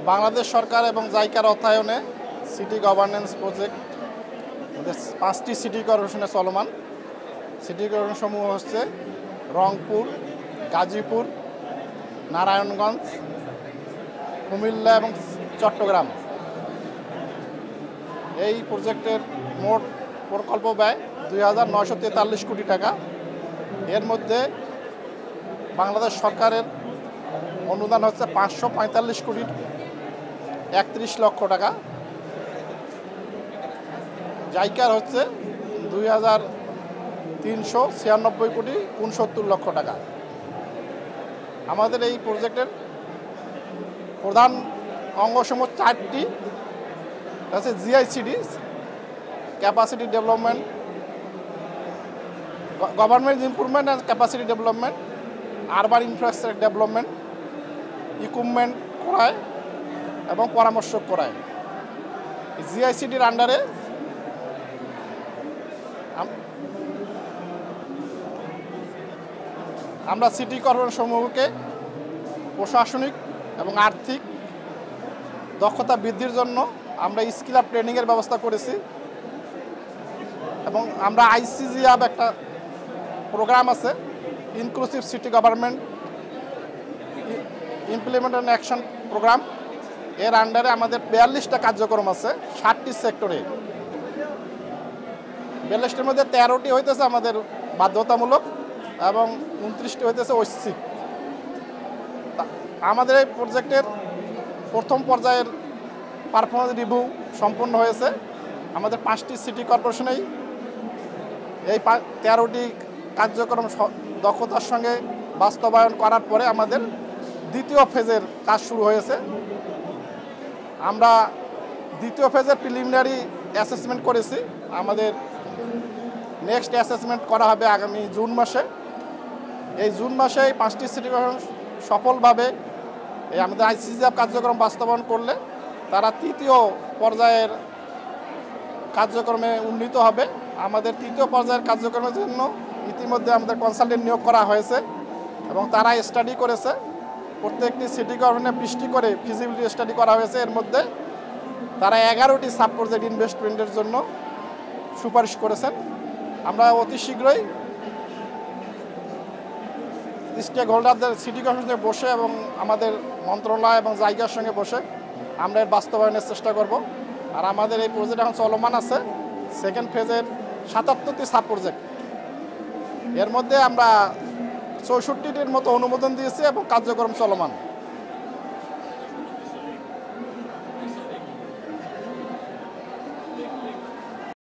বাংলাদেশ সরকার এবং জাইকার অর্থায়নে city governance project 5টি সিটি কর্পোরেশনে চলমান। সিটি কর্পোরেশন সমূহ হচ্ছে রংপুর, গাজীপুর, নারায়ণগঞ্জ, কুমিল্লা এবং চট্টগ্রাম। এই প্রজেক্টের মোট প্রকল্প ব্যয় ২,৯৪৩ কোটি টাকা। এর মধ্যে বাংলাদেশ সরকারের অনুদান হচ্ছে ৫৪৫ কোটি ৩১ লক্ষ টাকা। জাইকার হচ্ছে ২,৩৯৬ কোটি ৬৯ লক্ষ টাকা। আমাদের এই প্রজেক্টের প্রধান অঙ্গসমূহ 4টি আছে। GICD, capacity development, government improvement and capacity development, urban infrastructure development, equipment করায় এবং পরামর্শ করায়। জিআইসিডির আন্ডারে আমরা সিটি কর্পোরেশন সমূহকে প্রশাসনিক এবং আর্থিক দক্ষতা বৃদ্ধির জন্য আমরা স্কিল আপ ট্রেনিংয়ের ব্যবস্থা করেছি এবং আমরা আইসিজি আপ একটা প্রোগ্রাম আছে, inclusive city government implement and action programme. এর আন্ডারে আমাদের 42টা কার্যক্রম আছে 60টি সেক্টরে। 42টির মধ্যে 13টি হইতেছে আমাদের বাধ্যতামূলক এবং 29টি হইতেছে ঐচ্ছিক। আমাদের এই প্রজেক্টের প্রথম পর্যায়ের পারফরমেন্স রিভিউ সম্পন্ন হয়েছে। আমাদের 5টি সিটি কর্পোরেশনেই এই 13টি কার্যক্রম দক্ষতার সঙ্গে বাস্তবায়ন করার পরে আমাদের দ্বিতীয় ফেজের কাজ শুরু হয়েছে। আমরা দ্বিতীয় ফেজের প্রিলিমিনারি অ্যাসেসমেন্ট করেছি। আমাদের নেক্সট অ্যাসেসমেন্ট করা হবে আগামী জুন মাসে। এই জুন মাসে এই 5টি সিটি কর্পোরেশন সফলভাবে এই আমাদের আইসিজিএফ কার্যক্রম বাস্তবায়ন করলে তারা তৃতীয় পর্যায়ের কার্যক্রমে উন্নীত হবে। আমাদের তৃতীয় পর্যায়ের কার্যক্রমের জন্য ইতিমধ্যে আমাদের কনসালটেন্ট নিয়োগ করা হয়েছে এবং তারা স্টাডি করেছে। প্রত্যেকটি সিটি কর্পোরেশনে 20টি করে ফিজিবিলিটি স্টাডি করা হয়েছে। এর মধ্যে তারা 11টি সাব প্রজেক্ট ইনভেস্টমেন্টের জন্য সুপারিশ করেছেন। আমরা অতি শীঘ্রই স্টেক হোল্ডারদের সিটি কর্পোরেশনে বসে এবং আমাদের মন্ত্রণালয় এবং জায়গার সঙ্গে বসে আমরা এর বাস্তবায়নের চেষ্টা করব। আর আমাদের এই প্রজেক্ট এখন চলমান আছে সেকেন্ড ফেজের 77টি সাব প্রজেক্ট। এর মধ্যে আমরা 64টির মতো অনুমোদন দিয়েছি এবং কার্যক্রম চলমান।